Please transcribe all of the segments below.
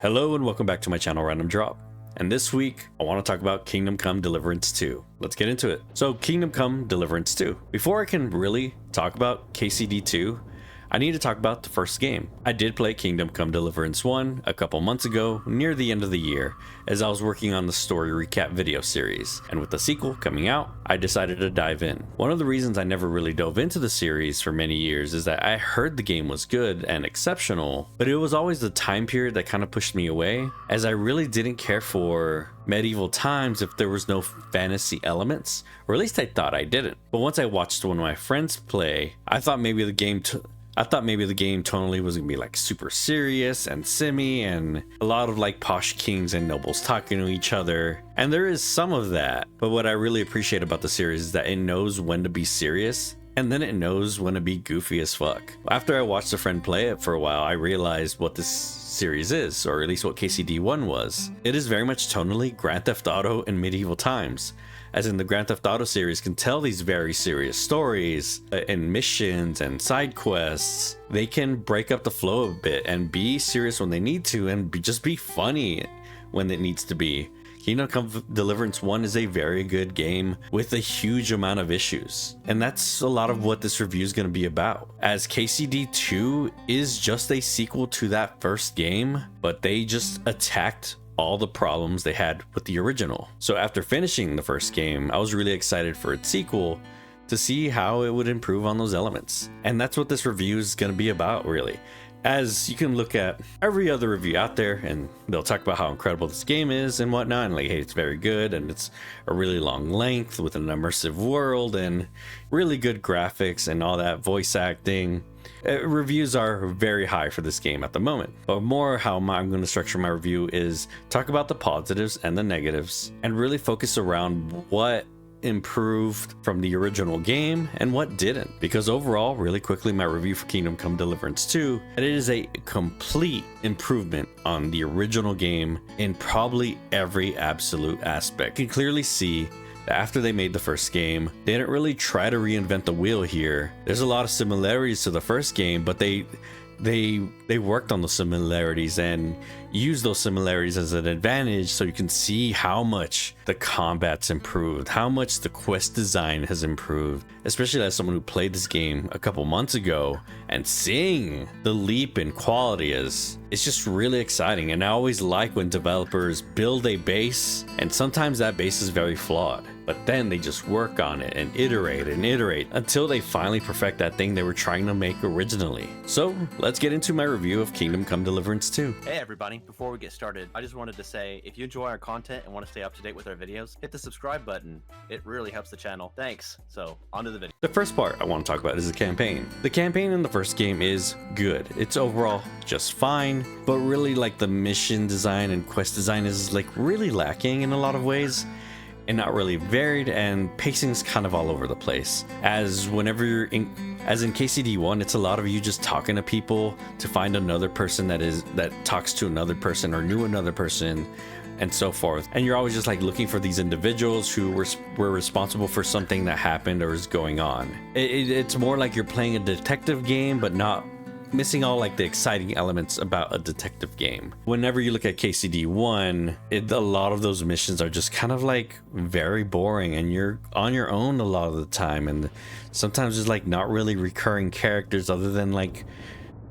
Hello and welcome back to my channel Random Drop. And this week, I want to talk about Kingdom Come Deliverance 2. Let's get into it. So Kingdom Come Deliverance 2. Before I can really talk about KCD 2, I need to talk about the first game. I did play Kingdom Come Deliverance 1 a couple months ago, near the end of the year, as I was working on the story recap video series. And with the sequel coming out, I decided to dive in. One of the reasons I never really dove into the series for many years is that I heard the game was good and exceptional, but it was always the time period that kind of pushed me away, as I really didn't care for medieval times if there was no fantasy elements, or at least I thought I didn't. But once I watched one of my friends play, I thought maybe the game tonally was gonna be like super serious and simmy and a lot of like posh kings and nobles talking to each other. And there is some of that, but what I really appreciate about the series is that it knows when to be serious and then it knows when to be goofy as fuck. After I watched a friend play it for a while, I realized what this series is, or at least what KCD 1 was. It is very much tonally Grand Theft Auto in medieval times, as in the Grand Theft Auto series can tell these very serious stories and missions and side quests. They can break up the flow a bit and be serious when they need to and just be funny when it needs to be. Kingdom Come Deliverance 1 is a very good game with a huge amount of issues, and that's a lot of what this review is going to be about, as KCD 2 is just a sequel to that first game, but they just attacked all the problems they had with the original. So after finishing the first game, I was really excited for its sequel to see how it would improve on those elements. And that's what this review is going to be about, really. As you can look at every other review out there and they'll talk about how incredible this game is and whatnot, and like, hey, it's very good and it's a really long length with an immersive world and really good graphics and all that, voice acting. Reviews are very high for this game at the moment, but more how I'm going to structure my review is talk about the positives and the negatives and really focus around what improved from the original game and what didn't, because overall, really quickly, my review for Kingdom Come Deliverance 2, it is a complete improvement on the original game in probably every absolute aspect. You can clearly see that after they made the first game, they didn't really try to reinvent the wheel here. There's a lot of similarities to the first game, but they worked on the similarities and used those similarities as an advantage, so you can see how much the combat's improved, how much the quest design has improved, especially as someone who played this game a couple months ago, and seeing the leap in quality it's just really exciting. And I always like when developers build a base and sometimes that base is very flawed, but then they just work on it and iterate until they finally perfect that thing they were trying to make originally. So let's get into my review of Kingdom Come Deliverance 2. Hey everybody, before we get started, I just wanted to say if you enjoy our content and want to stay up to date with our videos, hit the subscribe button. It really helps the channel. Thanks. So on to the video. The first part I want to talk about is the campaign. The campaign in the first game is good. It's overall just fine, but really like the mission design and quest design is like really lacking in a lot of ways and not really varied, and pacing's kind of all over the place. As in KCD 1, it's a lot of you just talking to people to find another person that talks to another person or knew another person and so forth. And you're always just like looking for these individuals who were responsible for something that happened or is going on. It's more like you're playing a detective game, but not missing all like the exciting elements about a detective game. Whenever you look at KCD 1, a lot of those missions are just kind of like very boring and you're on your own a lot of the time, and sometimes there's like not really recurring characters other than like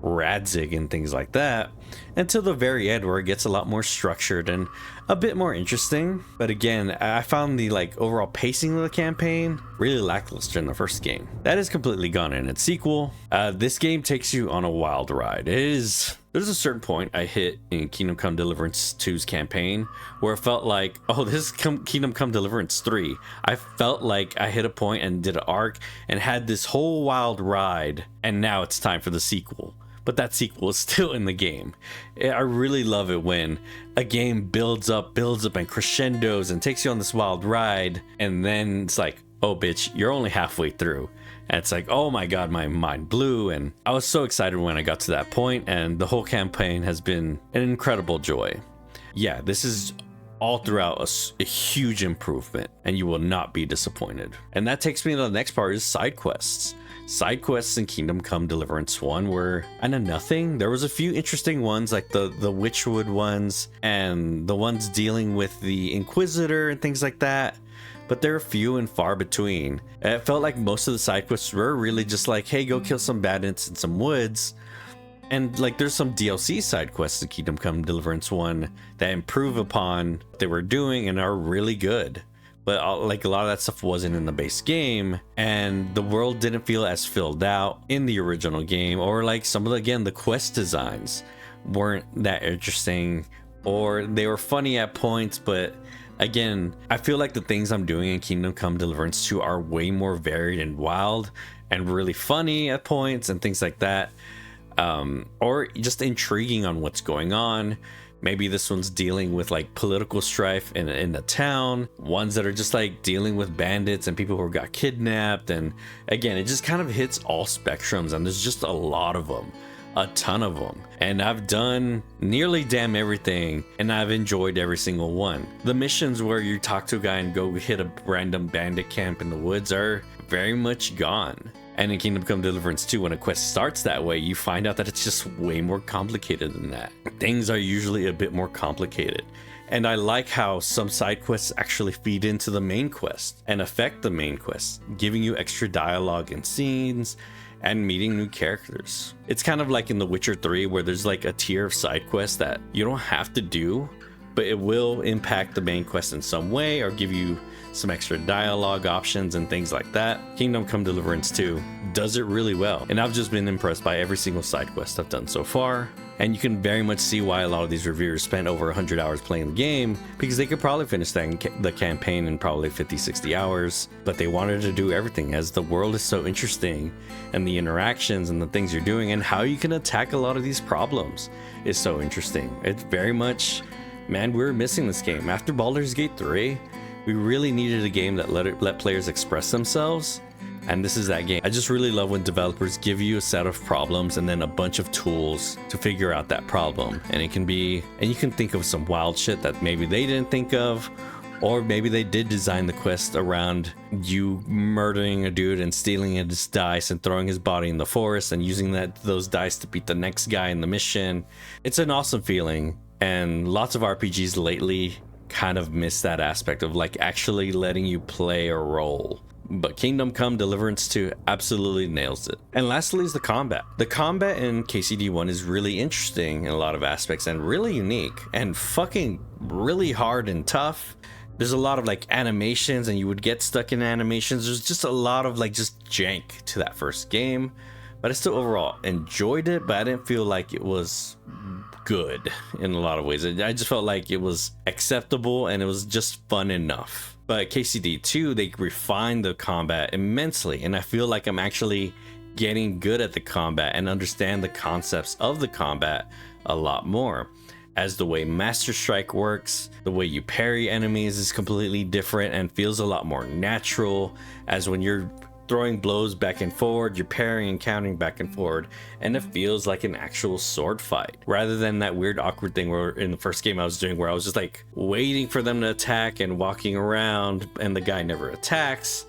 Radzig and things like that, until the very end where it gets a lot more structured and a bit more interesting. But again, I found the like overall pacing of the campaign really lackluster in the first game. That is completely gone in its sequel. This game takes you on a wild ride. There's a certain point I hit in Kingdom Come Deliverance 2's campaign where it felt like, oh, this is Kingdom Come Deliverance 3. I felt like I hit a point and did an arc and had this whole wild ride, and now it's time for the sequel. But that sequel is still in the game. I really love it when a game builds up and crescendos and takes you on this wild ride, and then it's like, oh bitch, you're only halfway through. And it's like, oh my god, my mind blew. And I was so excited when I got to that point, and the whole campaign has been an incredible joy. Yeah, this is all throughout a huge improvement, and you will not be disappointed. And that takes me to the next part, is side quests. Side quests in Kingdom Come Deliverance 1 were kind of nothing. There was a few interesting ones like the Witchwood ones and the ones dealing with the Inquisitor and things like that, but they're few and far between. It felt like most of the side quests were really just like, hey, go kill some bandits in some woods. And like there's some DLC side quests in Kingdom Come Deliverance 1 that improve upon what they were doing and are really good. But like a lot of that stuff wasn't in the base game, and the world didn't feel as filled out in the original game, or like some of the quest designs weren't that interesting, or they were funny at points. But again, I feel like the things I'm doing in Kingdom Come Deliverance 2 are way more varied and wild and really funny at points and things like that, or just intriguing on what's going on. Maybe this one's dealing with like political strife in the town, ones that are just like dealing with bandits and people who got kidnapped. And again, it just kind of hits all spectrums, and there's just a lot of them, a ton of them. And I've done nearly damn everything, and I've enjoyed every single one. The missions where you talk to a guy and go hit a random bandit camp in the woods are very much gone. And in Kingdom Come Deliverance 2, when a quest starts that way, you find out that it's just way more complicated than that. Things are usually a bit more complicated. And I like how some side quests actually feed into the main quest and affect the main quest, giving you extra dialogue and scenes and meeting new characters. It's kind of like in The Witcher 3, where there's like a tier of side quests that you don't have to do, but it will impact the main quest in some way or give you some extra dialogue options and things like that. Kingdom Come Deliverance 2 does it really well, and I've just been impressed by every single side quest I've done so far. And you can very much see why a lot of these reviewers spent over 100 hours playing the game, because they could probably finish the campaign in probably 50-60 hours, but they wanted to do everything, as the world is so interesting, and the interactions and the things you're doing and how you can attack a lot of these problems is so interesting. It's very much, man, we're missing this game. After Baldur's Gate 3, we really needed a game that let players express themselves, and this is that game. I just really love when developers give you a set of problems and then a bunch of tools to figure out that problem. And it can be, and you can think of some wild shit that maybe they didn't think of, or maybe they did design the quest around you murdering a dude and stealing his dice and throwing his body in the forest and using those dice to beat the next guy in the mission. It's an awesome feeling, and lots of RPGs lately kind of miss that aspect of like actually letting you play a role. But Kingdom Come Deliverance 2 absolutely nails it. And lastly is the combat. The combat in KCD 1 is really interesting in a lot of aspects and really unique and fucking really hard and tough. There's a lot of like animations, and you would get stuck in animations. There's just a lot of like just jank to that first game, but I still overall enjoyed it, but I didn't feel like it was good in a lot of ways. I just felt like it was acceptable and it was just fun enough. But KCD 2, they refined the combat immensely, and I feel like I'm actually getting good at the combat and understand the concepts of the combat a lot more. As the way Master Strike works, the way you parry enemies is completely different and feels a lot more natural, as when you're throwing blows back and forward, you're parrying and countering back and forward, and it feels like an actual sword fight rather than that weird awkward thing where in the first game I was doing where I was just like waiting for them to attack and walking around and the guy never attacks,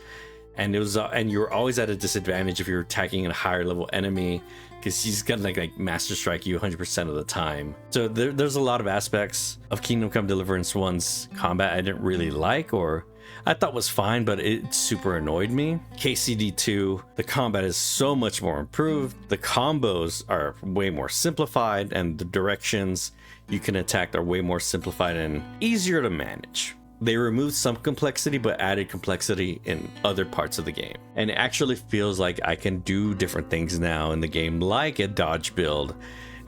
and it was and you're always at a disadvantage if you're attacking a higher level enemy because he's gonna like Master Strike you 100% of the time. So there's a lot of aspects of Kingdom Come Deliverance 1's combat I didn't really like, or I thought was fine, but it super annoyed me. KCD 2, the combat is so much more improved. The combos are way more simplified, and the directions you can attack are way more simplified and easier to manage. They removed some complexity, but added complexity in other parts of the game. And it actually feels like I can do different things now in the game, like a dodge build.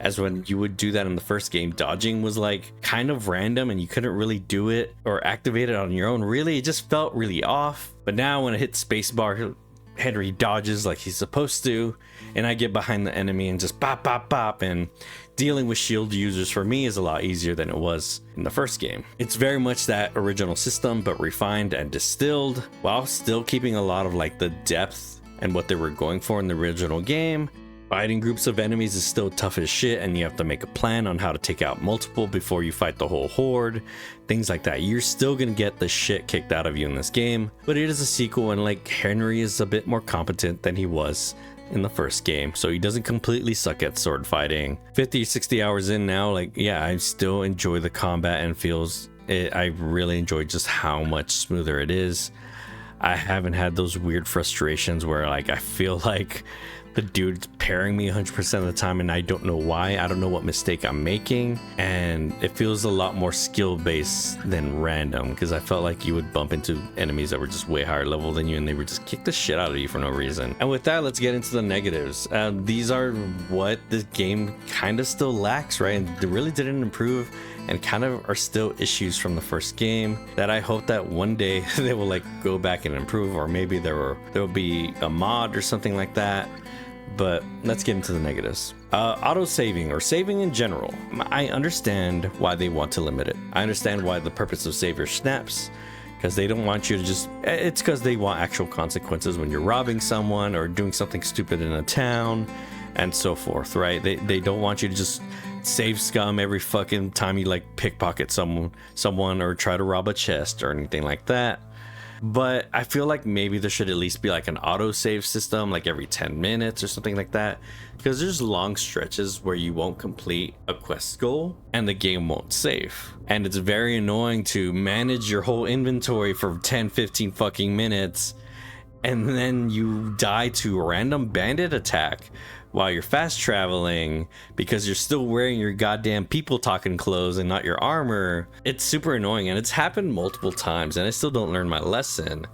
As when you would do that in the first game, dodging was like kind of random and you couldn't really do it or activate it on your own. Really, it just felt really off. But now when I hit spacebar, Henry dodges like he's supposed to, and I get behind the enemy and just bop, bop, bop. And dealing with shield users for me is a lot easier than it was in the first game. It's very much that original system, but refined and distilled, while still keeping a lot of like the depth and what they were going for in the original game, Fighting groups of enemies is still tough as shit, and you have to make a plan on how to take out multiple before you fight the whole horde. Things like that. You're still gonna get the shit kicked out of you in this game, but it is a sequel, and like Henry is a bit more competent than he was in the first game, so he doesn't completely suck at sword fighting. 50 60 hours in now, like, yeah, I still enjoy the combat and I really enjoy just how much smoother it is. I haven't had those weird frustrations where like I feel like the dude's parrying me 100% of the time and I don't know why. I don't know what mistake I'm making, and it feels a lot more skill based than random, because I felt like you would bump into enemies that were just way higher level than you and they would just kick the shit out of you for no reason. And with that, let's get into the negatives. These are what this game kind of still lacks, right? And they really didn't improve and kind of are still issues from the first game that I hope that one day they will like go back and improve, or maybe there will be a mod or something like that. But let's get into the negatives. Auto saving, or saving in general. I understand why they want to limit it. I understand why the purpose of save your snaps, because they don't want you to just, it's because they want actual consequences when you're robbing someone or doing something stupid in a town and so forth, right? They don't want you to just save scum every fucking time you like pickpocket someone or try to rob a chest or anything like that. But I feel like maybe there should at least be like an auto save system, like every 10 minutes or something like that, because there's long stretches where you won't complete a quest goal and the game won't save, and it's very annoying to manage your whole inventory for 10-15 fucking minutes and then you die to a random bandit attack while you're fast traveling because you're still wearing your goddamn people talking clothes and not your armor. It's super annoying, and it's happened multiple times and I still don't learn my lesson.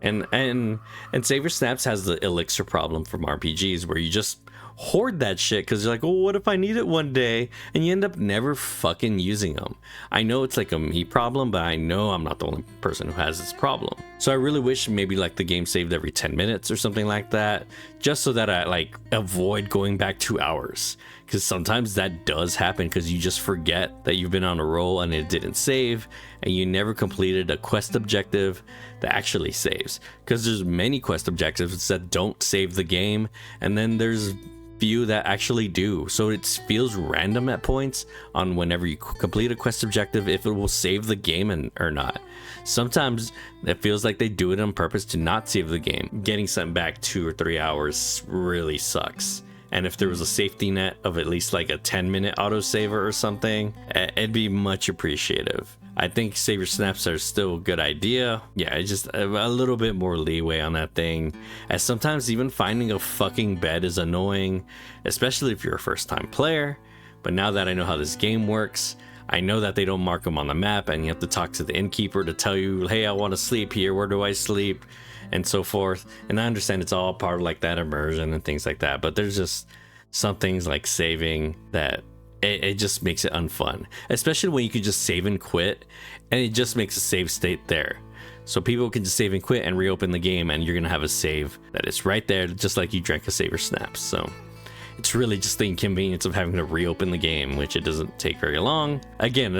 And Saver Snaps has the elixir problem from RPGs where you just hoard that shit because you're like, oh, what if I need it one day? And you end up never fucking using them. I know it's like a me problem, but I know I'm not the only person who has this problem. So I really wish maybe like the game saved every 10 minutes or something like that, just so that I like avoid going back 2 hours, because sometimes that does happen because you just forget that you've been on a roll and it didn't save, and you never completed a quest objective that actually saves, because there's many quest objectives that don't save the game, and then there's few that actually do. So it feels random at points on whenever you complete a quest objective if it will save the game or not. Sometimes it feels like they do it on purpose to not save the game. Getting sent back 2 or 3 hours really sucks. And if there was a safety net of at least like a 10-minute autosaver or something, it'd be much appreciative. I think Saver Snaps are still a good idea. Yeah, it's just a little bit more leeway on that thing, as sometimes even finding a fucking bed is annoying, especially if you're a first-time player. But now that I know how this game works, I know that they don't mark them on the map and you have to talk to the innkeeper to tell you, hey, I want to sleep here, where do I sleep, and so forth. And I understand it's all part of like that immersion and things like that, but there's just some things like saving that it just makes it unfun, especially when you can just save and quit and it just makes a save state there, so people can just save and quit and reopen the game and you're gonna have a save that is right there, just like you drank a Saver Snaps. So it's really just the inconvenience of having to reopen the game, which it doesn't take very long. Again,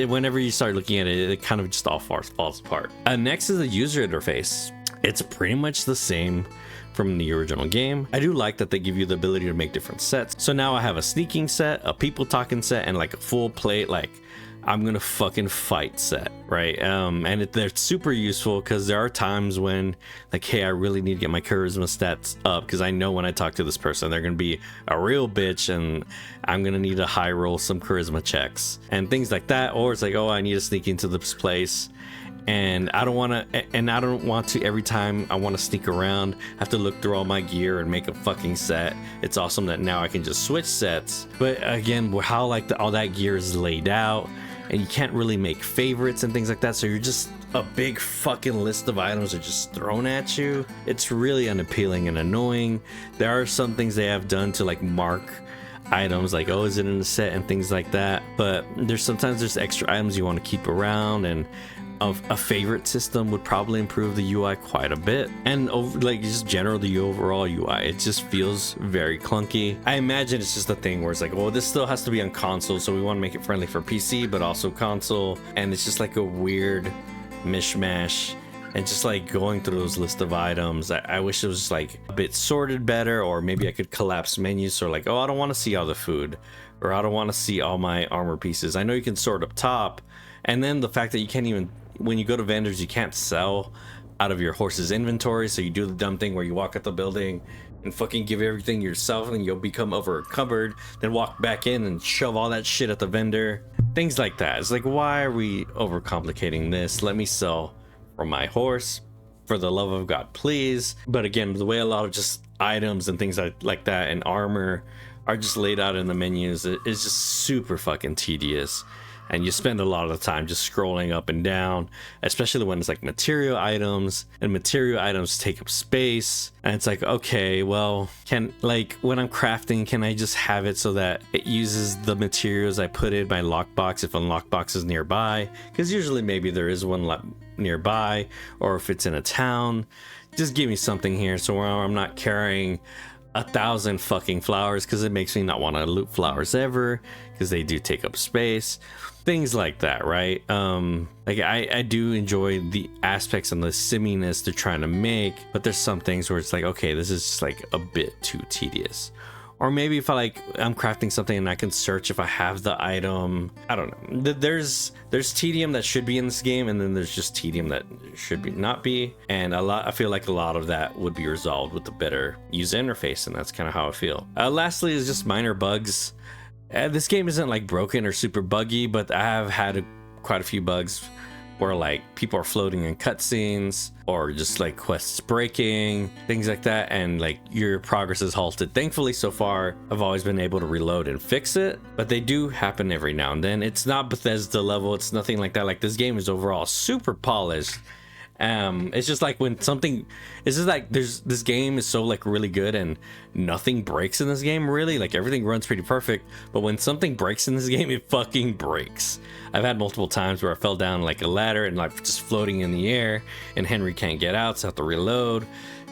whenever you start looking at it, it kind of just all falls apart. Next is the user interface. It's pretty much the same from the original game. I do like that they give you the ability to make different sets. So now I have a sneaking set, a people talking set, and like a full plate, like I'm gonna fucking fight set, right? And they're super useful because there are times when like, hey, I really need to get my charisma stats up because I know when I talk to this person, they're gonna be a real bitch and I'm gonna need to high roll some charisma checks and things like that. Or it's like, oh, I need to sneak into this place, and I don't want to every time I want to sneak around have to look through all my gear and make a fucking set. It's awesome that now I can just switch sets, but again, how like all that gear is laid out and you can't really make favorites and things like that, so you're just a big fucking list of items are just thrown at you. It's really unappealing and annoying. There are some things they have done to like mark items, like, oh, is it in the set and things like that, but sometimes there's extra items you want to keep around, and a favorite system would probably improve the UI quite a bit, and like just generally the overall UI, it just feels very clunky. I imagine it's just a thing where it's like, well, this still has to be on console, so we want to make it friendly for PC but also console, and it's just like a weird mishmash and just like going through those list of items, I wish it was like a bit sorted better, or maybe I could collapse menus, so like, oh, I don't want to see all the food, or I don't want to see all my armor pieces. I know you can sort up top, and then the fact that you can't even, when you go to vendors, you can't sell out of your horse's inventory, so you do the dumb thing where you walk out the building and fucking give everything yourself, and you'll become over encumbered, then walk back in and shove all that shit at the vendor. Things like that. It's like, why are we overcomplicating this? Let me sell for my horse, for the love of God, please. But again, the way a lot of just items and things like that and armor are just laid out in the menus, it's just super fucking tedious. And you spend a lot of the time just scrolling up and down, especially when it's like material items, and material items take up space. And it's like, okay, well, can, like, when I'm crafting, can I just have it so that it uses the materials I put in my lockbox if a lockbox is nearby? Because usually maybe there is one nearby, or if it's in a town, just give me something here so I'm not carrying 1,000 fucking flowers, because it makes me not want to loot flowers ever, because they do take up space. Things like that, right? Like I do enjoy the aspects and the simminess they're trying to make, but there's some things where it's like, okay, this is just like a bit too tedious. Or maybe if I'm crafting something and I can search if I have the item. I don't know. There's tedium that should be in this game, and then there's just tedium that should be not be. And I feel like a lot of that would be resolved with the better user interface, and that's kind of how I feel. Lastly is just minor bugs. This game isn't like broken or super buggy, but I have had quite a few bugs where like people are floating in cutscenes, or just like quests breaking, things like that, and like your progress is halted. Thankfully, so far, I've always been able to reload and fix it, but they do happen every now and then. It's not Bethesda level, it's nothing like that. Like, this game is overall super polished. It's just like when something, it's just like this game is so like really good and nothing breaks in this game, really. Like, everything runs pretty perfect, but when something breaks in this game, it fucking breaks. I've had multiple times where I fell down like a ladder and like just floating in the air, and Henry can't get out, so I have to reload.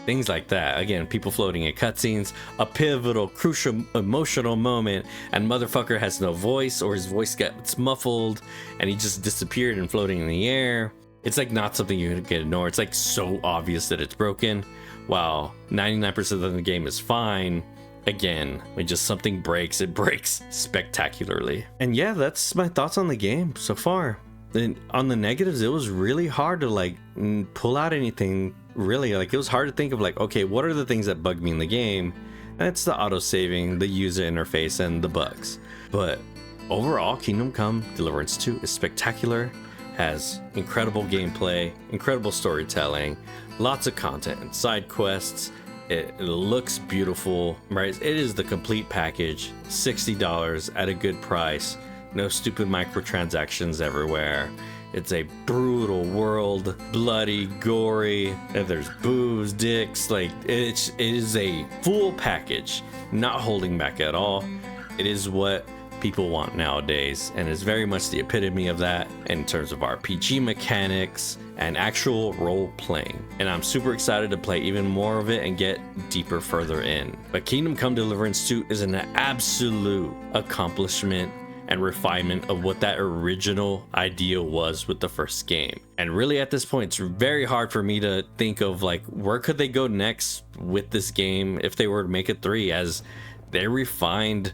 Things like that. Again, people floating in cutscenes, a pivotal, crucial, emotional moment, and motherfucker has no voice, or his voice gets muffled and he just disappeared and floating in the air. It's like not something you can ignore. It's like so obvious that it's broken, while 99% of the game is fine. Again, when just something breaks, it breaks spectacularly. And yeah, that's my thoughts on the game so far. And on the negatives, it was really hard to like pull out anything, really. Like, it was hard to think of like, okay, what are the things that bug me in the game? And it's the auto-saving, the user interface, and the bugs. But overall, Kingdom Come Deliverance 2 is spectacular. Has incredible gameplay, incredible storytelling, lots of content and side quests. It looks beautiful, right? It is the complete package. $60 at a good price. No stupid microtransactions everywhere. It's a brutal world, bloody, gory, and there's boobs, dicks. Like, it is a full package, not holding back at all. It is what people want nowadays, and is very much the epitome of that in terms of RPG mechanics and actual role playing. And I'm super excited to play even more of it and get deeper further in. But Kingdom Come Deliverance 2 is an absolute accomplishment and refinement of what that original idea was with the first game. And really, at this point, it's very hard for me to think of like, where could they go next with this game if they were to make it 3, as they refined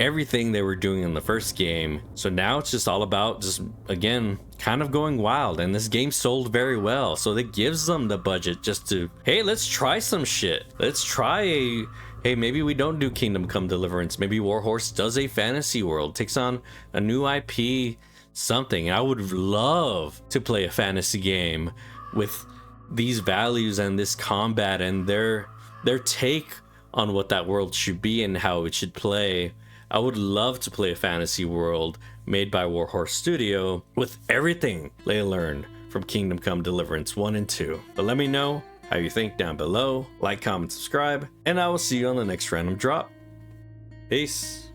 everything they were doing in the first game. So now it's just all about just, again, kind of going wild. And this game sold very well, so that gives them the budget just to, hey, let's try some shit. Let's try hey, maybe we don't do Kingdom Come Deliverance. Maybe Warhorse does a fantasy world, takes on a new IP, something. I would love to play a fantasy game with these values and this combat and their take on what that world should be and how it should play. I would love to play a fantasy world made by Warhorse Studio with everything they learned from Kingdom Come Deliverance 1 and 2. But let me know how you think down below. Like, comment, subscribe, and I will see you on the next random drop. Peace.